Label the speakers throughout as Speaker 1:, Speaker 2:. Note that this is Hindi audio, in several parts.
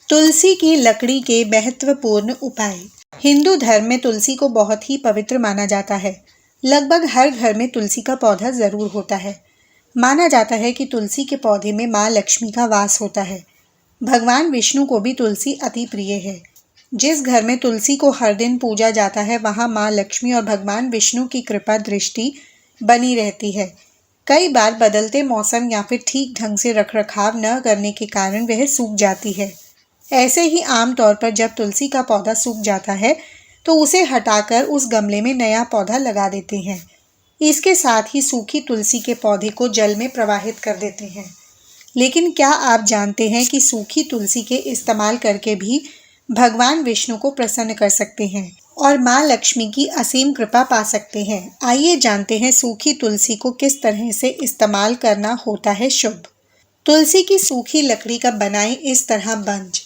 Speaker 1: तुलसी की लकड़ी के महत्वपूर्ण उपाय। हिंदू धर्म में तुलसी को बहुत ही पवित्र माना जाता है। लगभग हर घर में तुलसी का पौधा जरूर होता है। माना जाता है कि तुलसी के पौधे में माँ लक्ष्मी का वास होता है। भगवान विष्णु को भी तुलसी अति प्रिय है। जिस घर में तुलसी को हर दिन पूजा जाता है वहाँ माँ लक्ष्मी और भगवान विष्णु की कृपा दृष्टि बनी रहती है। कई बार बदलते मौसम या फिर ठीक ढंग से रखरखाव न करने के कारण वह सूख जाती है। ऐसे ही आम तौर पर जब तुलसी का पौधा सूख जाता है तो उसे हटाकर उस गमले में नया पौधा लगा देते हैं। इसके साथ ही सूखी तुलसी के पौधे को जल में प्रवाहित कर देते हैं। लेकिन क्या आप जानते हैं कि सूखी तुलसी के इस्तेमाल करके भी भगवान विष्णु को प्रसन्न कर सकते हैं और माँ लक्ष्मी की असीम कृपा पा सकते हैं। आइए जानते हैं सूखी तुलसी को किस तरह से इस्तेमाल करना होता है शुभ। तुलसी की सूखी लकड़ी का बनाएं इस तरह बंच।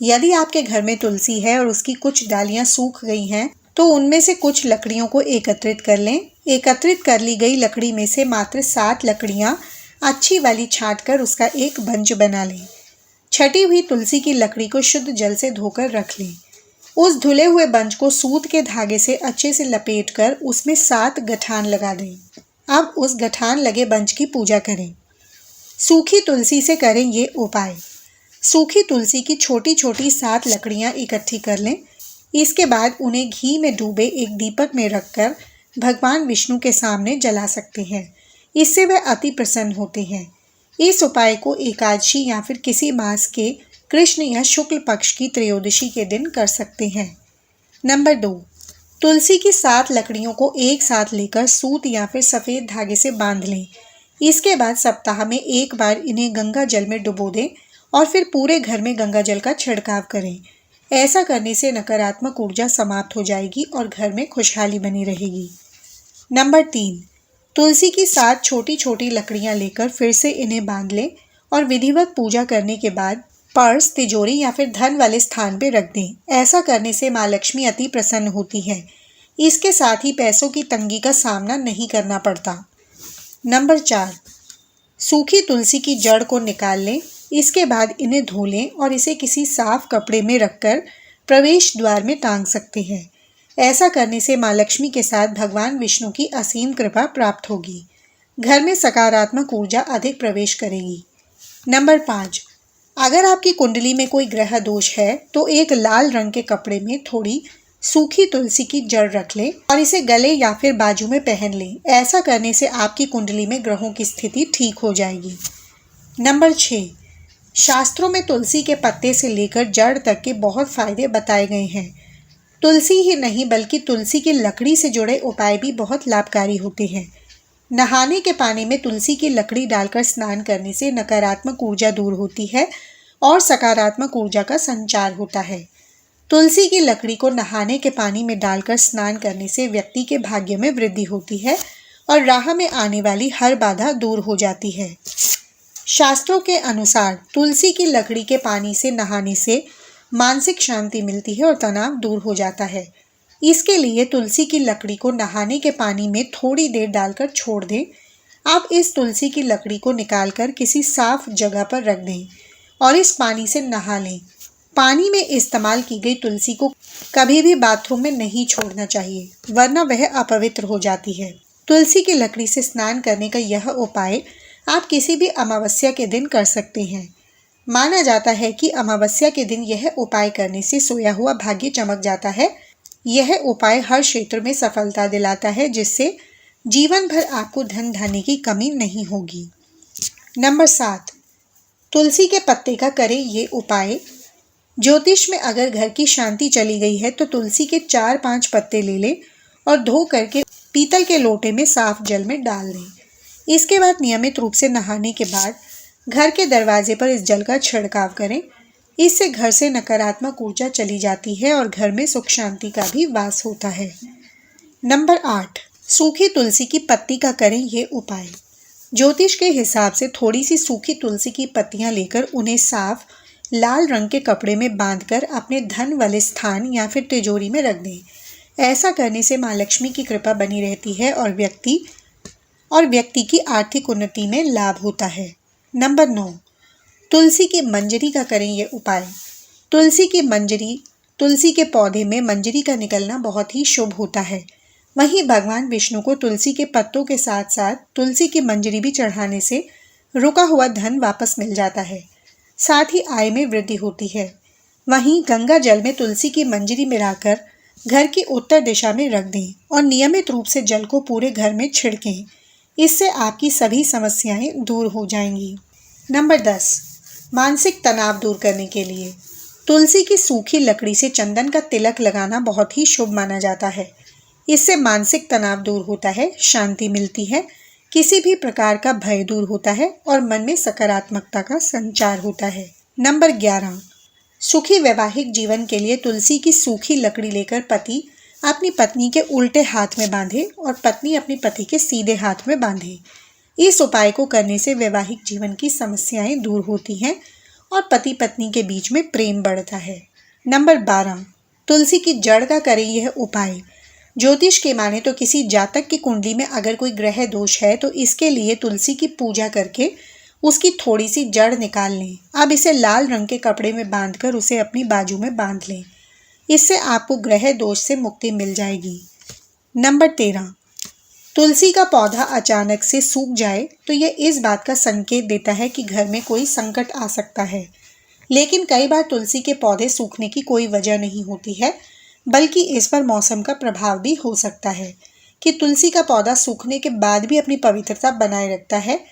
Speaker 1: यदि आपके घर में तुलसी है और उसकी कुछ डालियां सूख गई हैं तो उनमें से कुछ लकड़ियों को एकत्रित कर लें। एकत्रित कर ली गई लकड़ी में से मात्र 7 लकड़ियां अच्छी वाली छांट कर उसका एक बंच बना लें। छटी हुई तुलसी की लकड़ी को शुद्ध जल से धोकर रख लें। उस धुले हुए बंच को सूत के धागे से अच्छे से लपेट कर उसमें 7 गठान लगा दें। अब उस गठान लगे बंच की पूजा करें। सूखी तुलसी से करें ये उपाय। सूखी तुलसी की छोटी छोटी 7 लकड़ियां इकट्ठी कर लें। इसके बाद उन्हें घी में डूबे एक दीपक में रखकर भगवान विष्णु के सामने जला सकते हैं। इससे वह अति प्रसन्न होते हैं। इस उपाय को एकादशी या फिर किसी मास के कृष्ण या शुक्ल पक्ष की त्रयोदशी के दिन कर सकते हैं। नंबर 2, तुलसी की 7 लकड़ियों को एक साथ लेकर सूत या फिर सफ़ेद धागे से बांध लें। इसके बाद सप्ताह में एक बार इन्हें गंगा जल में डुबो दें और फिर पूरे घर में गंगा जल का छिड़काव करें। ऐसा करने से नकारात्मक ऊर्जा समाप्त हो जाएगी और घर में खुशहाली बनी रहेगी। नंबर 3, तुलसी की 7 छोटी छोटी लकड़ियां लेकर फिर से इन्हें बांध लें और विधिवत पूजा करने के बाद पर्स, तिजोरी या फिर धन वाले स्थान पर रख दें। ऐसा करने से माँ लक्ष्मी अति प्रसन्न होती हैं। इसके साथ ही पैसों की तंगी का सामना नहीं करना पड़ता। नंबर 4, सूखी तुलसी की जड़ को निकाल लें। इसके बाद इन्हें धो लें और इसे किसी साफ कपड़े में रखकर प्रवेश द्वार में टांग सकते हैं। ऐसा करने से माँ लक्ष्मी के साथ भगवान विष्णु की असीम कृपा प्राप्त होगी। घर में सकारात्मक ऊर्जा अधिक प्रवेश करेगी। नंबर 5, अगर आपकी कुंडली में कोई ग्रह दोष है तो एक लाल रंग के कपड़े में थोड़ी सूखी तुलसी की जड़ रख लें और इसे गले या फिर बाजू में पहन लें। ऐसा करने से आपकी कुंडली में ग्रहों की स्थिति ठीक हो जाएगी। नंबर 6, शास्त्रों में तुलसी के पत्ते से लेकर जड़ तक के बहुत फायदे बताए गए हैं। तुलसी ही नहीं बल्कि तुलसी की लकड़ी से जुड़े उपाय भी बहुत लाभकारी होते हैं। नहाने के पानी में तुलसी की लकड़ी डालकर स्नान करने से नकारात्मक ऊर्जा दूर होती है और सकारात्मक ऊर्जा का संचार होता है। तुलसी की लकड़ी को नहाने के पानी में डालकर स्नान करने से व्यक्ति के भाग्य में वृद्धि होती है और राह में आने वाली हर बाधा दूर हो जाती है। शास्त्रों के अनुसार तुलसी की लकड़ी के पानी से नहाने से मानसिक शांति मिलती है और तनाव दूर हो जाता है। इसके लिए तुलसी की लकड़ी को नहाने के पानी में थोड़ी देर डालकर छोड़ दें। आप इस तुलसी की लकड़ी को निकालकर किसी साफ जगह पर रख दें और इस पानी से नहा लें। पानी में इस्तेमाल की गई तुलसी को कभी भी बाथरूम में नहीं छोड़ना चाहिए, वरना वह अपवित्र हो जाती है। तुलसी की लकड़ी से स्नान करने का यह उपाय आप किसी भी अमावस्या के दिन कर सकते हैं। माना जाता है कि अमावस्या के दिन यह उपाय करने से सोया हुआ भाग्य चमक जाता है। यह उपाय हर क्षेत्र में सफलता दिलाता है, जिससे जीवन भर आपको धन धान्य की कमी नहीं होगी। नंबर 7, तुलसी के पत्ते का करें ये उपाय। ज्योतिष में अगर घर की शांति चली गई है तो तुलसी के 4-5 पत्ते ले लें और धो करके पीतल के लोटे में साफ जल में डाल दें। इसके बाद नियमित रूप से नहाने के बाद घर के दरवाजे पर इस जल का छिड़काव करें। इससे घर से नकारात्मक ऊर्जा चली जाती है और घर में सुख शांति का भी वास होता है। नंबर 8, सूखी तुलसी की पत्ती का करें ये उपाय। ज्योतिष के हिसाब से थोड़ी सी सूखी तुलसी की पत्तियां लेकर उन्हें साफ लाल रंग के कपड़े में बांधकर अपने धन वाले स्थान या फिर तिजोरी में रख दें। ऐसा करने से माँ लक्ष्मी की कृपा बनी रहती है और व्यक्ति की आर्थिक उन्नति में लाभ होता है। नंबर 9, तुलसी की मंजरी का करें ये उपाय। तुलसी की मंजरी, तुलसी के पौधे में मंजरी का निकलना बहुत ही शुभ होता है। वहीं भगवान विष्णु को तुलसी के पत्तों के साथ साथ तुलसी की मंजरी भी चढ़ाने से रुका हुआ धन वापस मिल जाता है। साथ ही आय में वृद्धि होती है। वहीं गंगा जल में तुलसी की मंजरी मिलाकर घर की उत्तर दिशा में रख दें और नियमित रूप से जल को पूरे घर में छिड़कें। इससे आपकी सभी समस्याएं दूर हो जाएंगी। नंबर 10, मानसिक तनाव दूर करने के लिए तुलसी की सूखी लकड़ी से चंदन का तिलक लगाना बहुत ही शुभ माना जाता है। इससे मानसिक तनाव दूर होता है, शांति मिलती है, किसी भी प्रकार का भय दूर होता है और मन में सकारात्मकता का संचार होता है। नंबर 11, सुखी वैवाहिक जीवन के लिए तुलसी की सूखी लकड़ी लेकर पति अपनी पत्नी के उल्टे हाथ में बांधे और पत्नी अपने पति के सीधे हाथ में बांधे। इस उपाय को करने से वैवाहिक जीवन की समस्याएं दूर होती हैं और पति पत्नी के बीच में प्रेम बढ़ता है। नंबर 12, तुलसी की जड़ का करें यह उपाय। ज्योतिष के माने तो किसी जातक की कुंडली में अगर कोई ग्रह दोष है तो इसके लिए तुलसी की पूजा करके उसकी थोड़ी सी जड़ निकाल लें। अब इसे लाल रंग के कपड़े में बांधकर उसे अपनी बाजू में बांध लें। इससे आपको ग्रह दोष से मुक्ति मिल जाएगी। नंबर 13, तुलसी का पौधा अचानक से सूख जाए तो यह इस बात का संकेत देता है कि घर में कोई संकट आ सकता है। लेकिन कई बार तुलसी के पौधे सूखने की कोई वजह नहीं होती है, बल्कि इस पर मौसम का प्रभाव भी हो सकता है कि तुलसी का पौधा सूखने के बाद भी अपनी पवित्रता बनाए रखता है।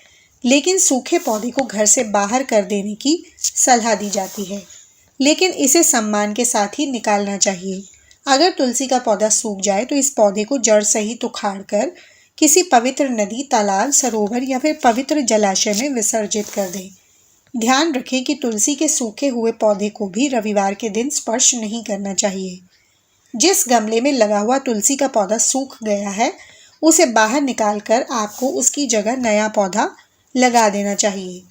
Speaker 1: लेकिन सूखे पौधे को घर से बाहर कर देने की सलाह दी जाती है, लेकिन इसे सम्मान के साथ ही निकालना चाहिए। अगर तुलसी का पौधा सूख जाए तो इस पौधे को जड़ सहित उखाड़ कर किसी पवित्र नदी, तालाब, सरोवर या फिर पवित्र जलाशय में विसर्जित कर दें। ध्यान रखें कि तुलसी के सूखे हुए पौधे को भी रविवार के दिन स्पर्श नहीं करना चाहिए। जिस गमले में लगा हुआ तुलसी का पौधा सूख गया है उसे बाहर निकालकर आपको उसकी जगह नया पौधा लगा देना चाहिए।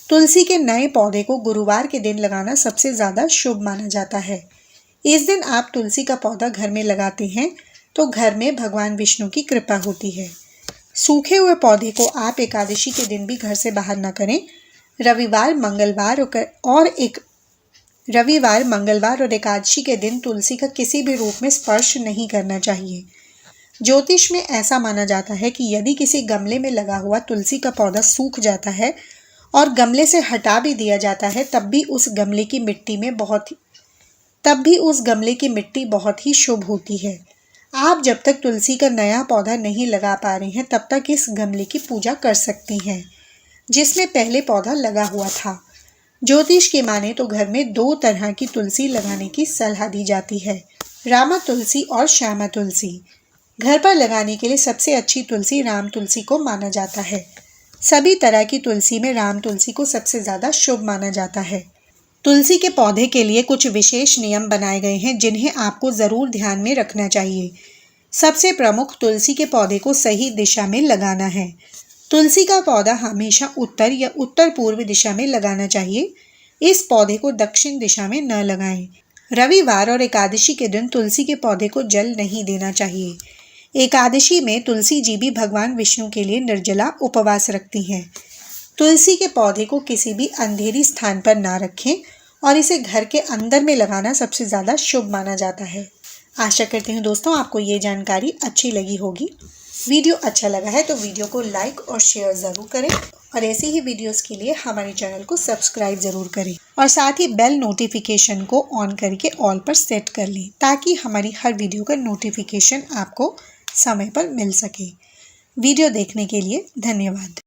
Speaker 1: तुलसी के नए पौधे को गुरुवार के दिन लगाना सबसे ज़्यादा शुभ माना जाता है। इस दिन आप तुलसी का पौधा घर में लगाते हैं तो घर में भगवान विष्णु की कृपा होती है। सूखे हुए पौधे को आप एकादशी के दिन भी घर से बाहर न करें। रविवार, मंगलवार और एकादशी के दिन तुलसी का किसी भी रूप में स्पर्श नहीं करना चाहिए। ज्योतिष में ऐसा माना जाता है कि यदि किसी गमले में लगा हुआ तुलसी का पौधा सूख जाता है और गमले से हटा भी दिया जाता है तब भी उस गमले की मिट्टी बहुत ही शुभ होती है। आप जब तक तुलसी का नया पौधा नहीं लगा पा रहे हैं तब तक इस गमले की पूजा कर सकती हैं जिसमें पहले पौधा लगा हुआ था। ज्योतिष के माने तो घर में 2 तरह की तुलसी लगाने की सलाह दी जाती है, रामा तुलसी और श्यामा तुलसी। घर पर लगाने के लिए सबसे अच्छी तुलसी राम तुलसी को माना जाता है। सभी तरह की तुलसी में राम तुलसी को सबसे ज़्यादा शुभ माना जाता है। तुलसी के पौधे के लिए कुछ विशेष नियम बनाए गए हैं जिन्हें आपको ज़रूर ध्यान में रखना चाहिए। सबसे प्रमुख, तुलसी के पौधे को सही दिशा में लगाना है। तुलसी का पौधा हमेशा उत्तर या उत्तर पूर्व दिशा में लगाना चाहिए। इस पौधे को दक्षिण दिशा में न लगाएं। रविवार और एकादशी के दिन तुलसी के पौधे को जल नहीं देना चाहिए। एकादशी में तुलसी जी भी भगवान विष्णु के लिए निर्जला उपवास रखती हैं। तुलसी के पौधे को किसी भी अंधेरी स्थान पर ना रखें और इसे घर के अंदर में लगाना सबसे ज़्यादा शुभ माना जाता है। आशा करती हूँ दोस्तों आपको ये जानकारी अच्छी लगी होगी। वीडियो अच्छा लगा है तो वीडियो को लाइक और शेयर ज़रूर करें और ऐसे ही वीडियोस के लिए हमारे चैनल को सब्सक्राइब ज़रूर करें और साथ ही बेल नोटिफिकेशन को ऑन करके ऑल पर सेट कर लें ताकि हमारी हर वीडियो का नोटिफिकेशन आपको समय पर मिल सके। वीडियो देखने के लिए धन्यवाद।